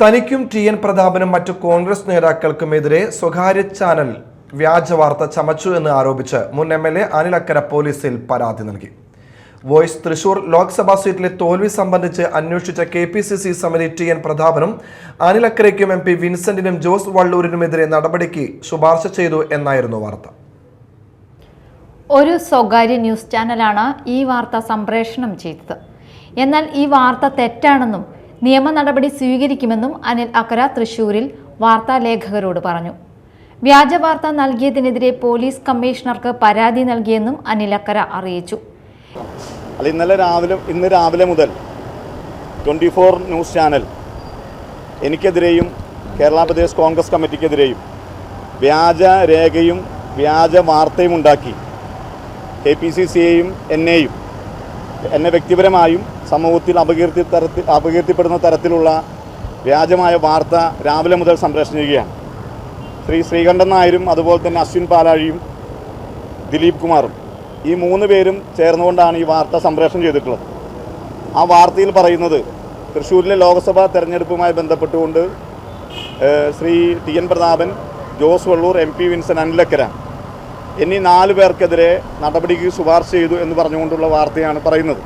തനിക്കും ടി.എൻ. പ്രതാപനും മറ്റു കോൺഗ്രസ് നേതാക്കൾക്കുമെതിരെ സ്വകാര്യ ചാനൽ വ്യാജവാർത്ത ചമച്ചു എന്ന് ആരോപിച്ച് മുൻ എം.എൽ.എ. അനിൽ അക്കര പോലീസിൽ പരാതി നൽകി. വോയിസ് തൃശൂർ ലോക്സഭാ സീറ്റിലെ തോൽവി സംബന്ധിച്ച് അന്വേഷിച്ച കെ.പി.സി.സി സമിതി ടി.എൻ. പ്രതാപനും അനിൽ അക്കരയ്ക്കും എം.പി. വിൻസെന്റിനും ജോസ് വള്ളൂരിനുമെതിരെ നടപടിക്ക് ശുപാർശ ചെയ്തു എന്നായിരുന്നു വാർത്ത. ഒരു സ്വകാര്യ ന്യൂസ് ചാനലാണ് ഈ വാർത്ത സംപ്രേഷണം ചെയ്തത്. എന്നാൽ ഈ വാർത്ത തെറ്റാണെന്നും നിയമ നടപടി സ്വീകരിക്കുമെന്നും അനിൽ അക്കര തൃശൂരിൽ വാർത്താലേഖകരോട് പറഞ്ഞു. വ്യാജ വാർത്ത നൽകിയതിനെതിരെ പോലീസ് കമ്മീഷണർക്ക് പരാതി നൽകിയെന്നും അനിൽ അക്കര അറിയിച്ചു. ഇന്ന് രാവിലെ മുതൽ 24 ന്യൂസ് ചാനൽ എനിക്കെതിരെയും കേരള പ്രദേശ് കോൺഗ്രസ് കമ്മിറ്റിക്കെതിരെയും വ്യാജ രേഖയും വ്യാജ വാർത്തയും ഉണ്ടാക്കി കെ.പി.സി.സിയെയും എന്നെ വ്യക്തിപരമായും സമൂഹത്തിൽ അപകീർത്തിപ്പെടുന്ന തരത്തിലുള്ള വ്യാജമായ വാർത്ത രാവിലെ മുതൽ സംപ്രേഷണം ചെയ്യുകയാണ്. ശ്രീകണ്ഠൻ നായരും അതുപോലെ തന്നെ അശ്വിൻ പാലാഴിയും ദിലീപ് കുമാറും ഈ 3 പേരും ചേർന്നുകൊണ്ടാണ് ഈ വാർത്ത സംപ്രേഷണം ചെയ്തിട്ടുള്ളത്. ആ വാർത്തയിൽ പറയുന്നത് തൃശ്ശൂരിലെ ലോക്സഭാ തെരഞ്ഞെടുപ്പുമായി ബന്ധപ്പെട്ടുകൊണ്ട് ശ്രീ ടി.എൻ. പ്രതാപൻ, ജോസ് വള്ളൂർ, എം.പി. വിൻസെന്റ്, അനിൽ അക്കര എന്നീ 4 പേർക്കെതിരെ നടപടിക്ക് ശുപാർശ ചെയ്തു എന്ന് പറഞ്ഞുകൊണ്ടുള്ള വാർത്തയാണ് പറയുന്നത്.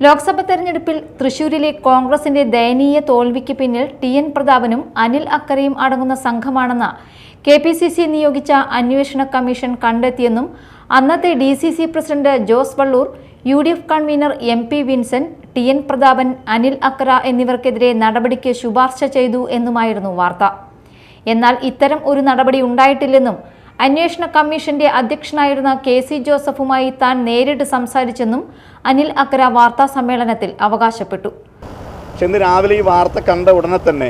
ലോക്സഭാ തെരഞ്ഞെടുപ്പിൽ തൃശൂരിലെ കോൺഗ്രസിന്റെ ദയനീയ തോൽവിക്ക് പിന്നിൽ ടി.എൻ. പ്രതാപനും അനിൽ അക്കരയും അടങ്ങുന്ന സംഘമാണെന്ന് കെ.പി.സി.സി നിയോഗിച്ച അന്വേഷണ കമ്മീഷൻ കണ്ടെത്തിയെന്നും അന്നത്തെ D C C president Jose Vallur, U D F convener M P. Vincent, T N. Prathapan, Anil Akkara എന്നിവർക്കെതിരെ നടപടിക്ക് ശുപാർശ ചെയ്തു എന്നുമായിരുന്നു വാർത്ത. എന്നാൽ ഇത്തരം ഒരു നടപടി ഉണ്ടായിട്ടില്ലെന്നും അന്വേഷണ കമ്മീഷന്റെ അധ്യക്ഷനായിരുന്ന കെ.സി. ജോസഫുമായി താൻ നേരിട്ട് സംസാരിച്ചെന്നും അനിൽ അക്കര വാർത്താ സമ്മേളനത്തിൽ അവകാശപ്പെട്ടു. ഇന്ന് രാവിലെ ഈ വാർത്ത കണ്ട ഉടനെ തന്നെ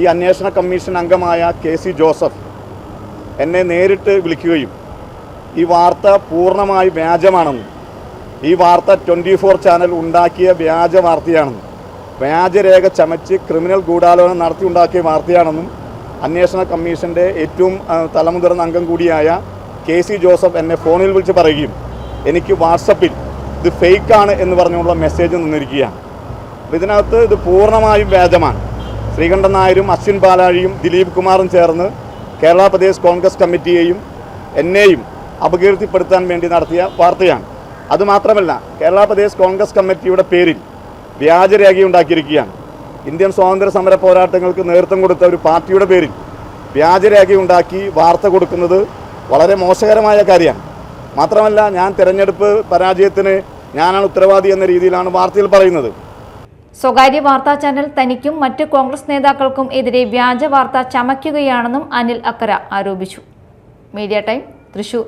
ഈ അന്വേഷണ കമ്മീഷൻ അംഗമായ കെ.സി. ജോസഫ് എന്നെ നേരിട്ട് വിളിക്കുകയും ഈ വാർത്ത പൂർണ്ണമായി വ്യാജമാണെന്നും ഈ വാർത്ത 24 ചാനൽ ഉണ്ടാക്കിയ വ്യാജ വാർത്തയാണെന്നും വ്യാജരേഖ ചമച്ച് ക്രിമിനൽ ഗൂഢാലോചന നടത്തി ഉണ്ടാക്കിയ വാർത്തയാണെന്നും അന്വേഷണ കമ്മീഷൻ്റെ ഏറ്റവും തലമുതിർന്ന അംഗം കൂടിയായ കെ.സി. ജോസഫ് എന്നെ ഫോണിൽ വിളിച്ച് പറയുകയും എനിക്ക് വാട്സപ്പിൽ ഇത് ഫേക്കാണ് എന്ന് പറഞ്ഞുകൊണ്ടുള്ള മെസ്സേജ് തന്നിരിക്കുകയാണ്. ഇതിനകത്ത് ഇത് പൂർണ്ണമായും വ്യാജമാണ്. ശ്രീകണ്ഠൻ നായരും അശ്വിൻ പാലാഴിയും ദിലീപ് കുമാറും ചേർന്ന് കേരള പ്രദേശ് കോൺഗ്രസ് കമ്മിറ്റിയെയും എന്നെയും അപകീർത്തിപ്പെടുത്താൻ വേണ്ടി നടത്തിയ വാർത്തയാണ്. അതുമാത്രമല്ല, കേരള പ്രദേശ് കോൺഗ്രസ് കമ്മിറ്റിയുടെ പേരിൽ വ്യാജരേഖയുണ്ടാക്കിയിരിക്കുകയാണ്. ഇന്ത്യൻ സ്വാതന്ത്ര്യ സമര പോരാട്ടങ്ങൾക്ക് നേതൃത്വം കൊടുത്ത ഒരു പാർട്ടിയുടെ പേരിൽ വ്യാജരേഖയുണ്ടാക്കി വാർത്ത കൊടുക്കുന്നത് വളരെ മോശകരമായ കാര്യമാണ്. മാത്രമല്ല, ഞാൻ തെരഞ്ഞെടുപ്പ് പരാജയത്തിന് ഞാനാണ് ഉത്തരവാദി എന്ന രീതിയിലാണ് വാർത്തയിൽ പറയുന്നത്. സ്വകാര്യ വാർത്താ ചാനൽ തനിക്കും മറ്റ് കോൺഗ്രസ് നേതാക്കൾക്കും എതിരെ വ്യാജ വാർത്ത ചമയ്ക്കുകയാണെന്നും അനിൽ അക്കര ആരോപിച്ചു. Media time, Thrissur.